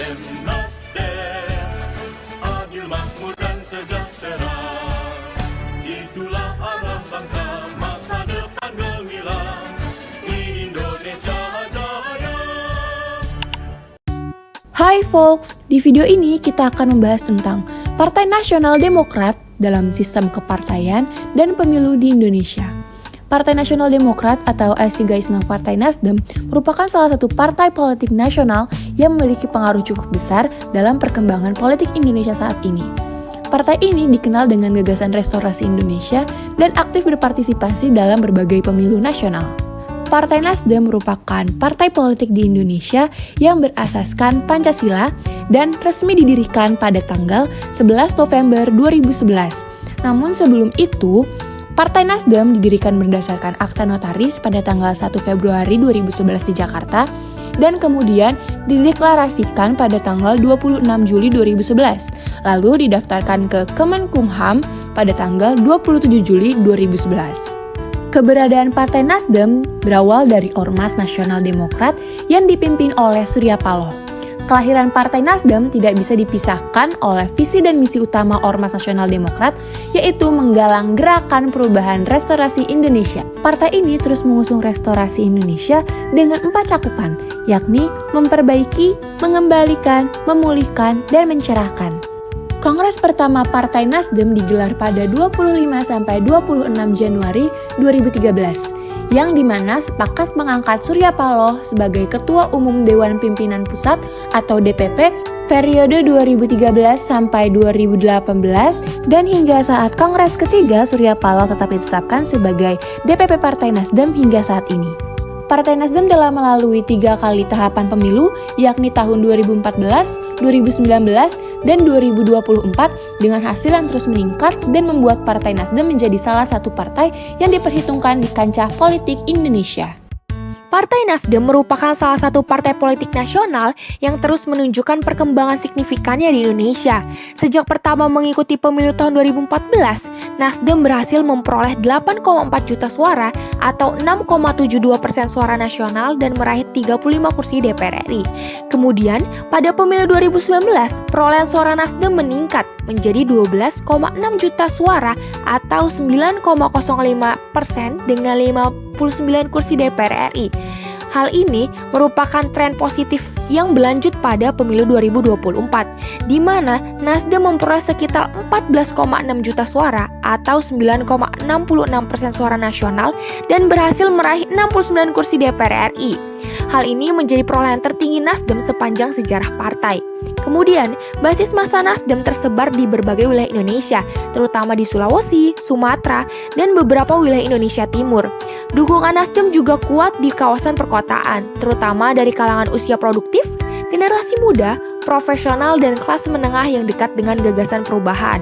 Nasdem, adil, makmur, dan sejahtera. Itulah arah bangsa, masa depan gemilang di Indonesia Jaya. Hai folks, di video ini kita akan membahas tentang Partai Nasional Demokrat dalam sistem kepartaian dan pemilu di Indonesia. Partai Nasional Demokrat atau as you guys know Partai Nasdem merupakan salah satu partai politik nasional yang memiliki pengaruh cukup besar dalam perkembangan politik Indonesia saat ini. Partai ini dikenal dengan gagasan restorasi Indonesia dan aktif berpartisipasi dalam berbagai pemilu nasional. Partai Nasdem merupakan partai politik di Indonesia yang berasaskan Pancasila dan resmi didirikan pada tanggal 11 November 2011. Namun sebelum itu, Partai Nasdem didirikan berdasarkan akta notaris pada tanggal 1 Februari 2011 di Jakarta dan kemudian dideklarasikan pada tanggal 26 Juli 2011, lalu didaftarkan ke Kemenkumham pada tanggal 27 Juli 2011. Keberadaan Partai Nasdem berawal dari Ormas Nasional Demokrat yang dipimpin oleh Surya Paloh. Kelahiran Partai Nasdem tidak bisa dipisahkan oleh visi dan misi utama Ormas Nasional Demokrat, yaitu menggalang gerakan perubahan restorasi Indonesia. Partai ini terus mengusung restorasi Indonesia dengan 4 cakupan, yakni memperbaiki, mengembalikan, memulihkan, dan mencerahkan. Kongres pertama Partai Nasdem digelar pada 25-26 Januari 2013, yang dimana sepakat mengangkat Surya Paloh sebagai Ketua Umum Dewan Pimpinan Pusat atau DPP periode 2013 sampai 2018, dan hingga saat Kongres ketiga Surya Paloh tetap ditetapkan sebagai DPP Partai Nasdem hingga saat ini. Partai Nasdem telah melalui 3 kali tahapan pemilu, yakni tahun 2014, 2019, dan 2024 dengan hasil yang terus meningkat dan membuat Partai Nasdem menjadi salah satu partai yang diperhitungkan di kancah politik Indonesia. Partai Nasdem merupakan salah satu partai politik nasional yang terus menunjukkan perkembangan signifikannya di Indonesia. Sejak pertama mengikuti pemilu tahun 2014, Nasdem berhasil memperoleh 8,4 juta suara atau 6,72% suara nasional dan meraih 35 kursi DPR RI. Kemudian, pada pemilu 2019, perolehan suara Nasdem meningkat menjadi 12,6 juta suara atau 9,05% dengan 59 kursi DPR RI. Hal ini merupakan tren positif yang berlanjut pada pemilu 2024, di mana Nasdem memperoleh sekitar 14,6 juta suara atau 9,66% suara nasional dan berhasil meraih 69 kursi DPR RI. Hal ini menjadi perolehan tertinggi Nasdem sepanjang sejarah partai. Kemudian, basis massa Nasdem tersebar di berbagai wilayah Indonesia, terutama di Sulawesi, Sumatera, dan beberapa wilayah Indonesia Timur. Dukungan Nasdem juga kuat di kawasan perkotaan, terutama dari kalangan usia produktif, generasi muda, profesional, dan kelas menengah yang dekat dengan gagasan perubahan.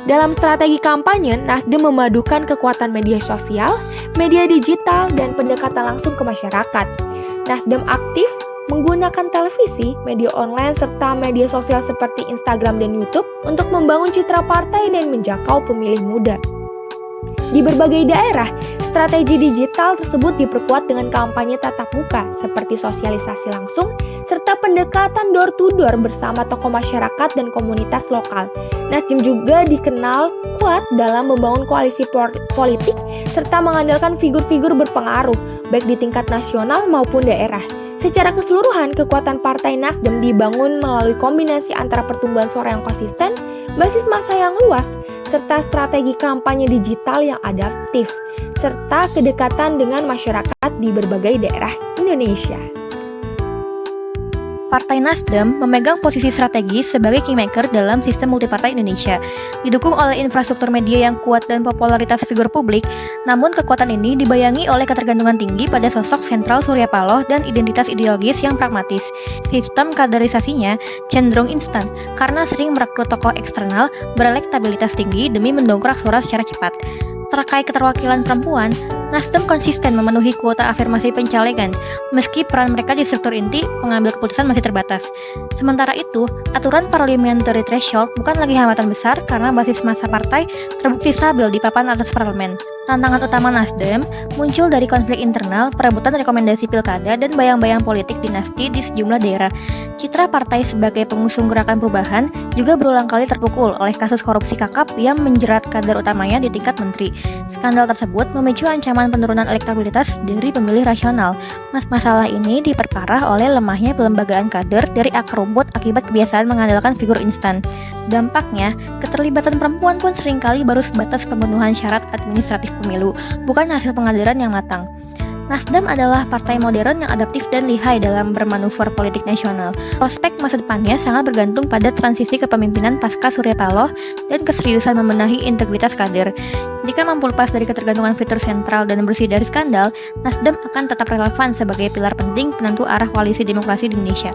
Dalam strategi kampanye, Nasdem memadukan kekuatan media sosial, media digital, dan pendekatan langsung ke masyarakat. Nasdem aktif menggunakan televisi, media online, serta media sosial seperti Instagram dan YouTube untuk membangun citra partai dan menjangkau pemilih muda. Di berbagai daerah, strategi digital tersebut diperkuat dengan kampanye tatap muka seperti sosialisasi langsung serta pendekatan door-to-door bersama tokoh masyarakat dan komunitas lokal. Nasdem juga dikenal kuat dalam membangun koalisi politik serta mengandalkan figur-figur berpengaruh baik di tingkat nasional maupun daerah. Secara keseluruhan, kekuatan Partai Nasdem dibangun melalui kombinasi antara pertumbuhan suara yang konsisten, basis massa yang luas, serta strategi kampanye digital yang adaptif, serta kedekatan dengan masyarakat di berbagai daerah Indonesia. Partai Nasdem memegang posisi strategis sebagai kingmaker dalam sistem multipartai Indonesia. Didukung oleh infrastruktur media yang kuat dan popularitas figur publik, namun kekuatan ini dibayangi oleh ketergantungan tinggi pada sosok sentral Surya Paloh dan identitas ideologis yang pragmatis. Sistem kaderisasinya cenderung instan karena sering merekrut tokoh eksternal berelektabilitas tinggi demi mendongkrak suara secara cepat. Terkait keterwakilan perempuan, Nasdem konsisten memenuhi kuota afirmasi pencalegan. meski peran mereka di struktur inti pengambil keputusan masih terbatas. Sementara itu, aturan parliamentary threshold bukan lagi hambatan besar karena basis massa partai terbukti stabil di papan atas parlemen. Tantangan utama Nasdem muncul dari konflik internal, perebutan rekomendasi pilkada, dan bayang-bayang politik dinasti di sejumlah daerah. Citra partai sebagai pengusung gerakan perubahan juga berulang kali terpukul oleh kasus korupsi kakap yang menjerat kader utamanya di tingkat menteri. Skandal tersebut memicu ancaman penurunan elektabilitas dari pemilih rasional. Masalah ini diperparah oleh lemahnya pelembagaan kader dari akar rumput akibat kebiasaan mengandalkan figur instan. Dampaknya, keterlibatan perempuan pun seringkali baru sebatas pemenuhan syarat administratif pemilu, bukan hasil pengadilan yang matang. Nasdem adalah partai modern yang adaptif dan lihai dalam bermanuver politik nasional. Prospek masa depannya sangat bergantung pada transisi kepemimpinan pasca Surya Paloh dan keseriusan membenahi integritas kader. Jika mampu lepas dari ketergantungan fitur sentral dan bersih dari skandal, Nasdem akan tetap relevan sebagai pilar penting penentu arah koalisi demokrasi di Indonesia.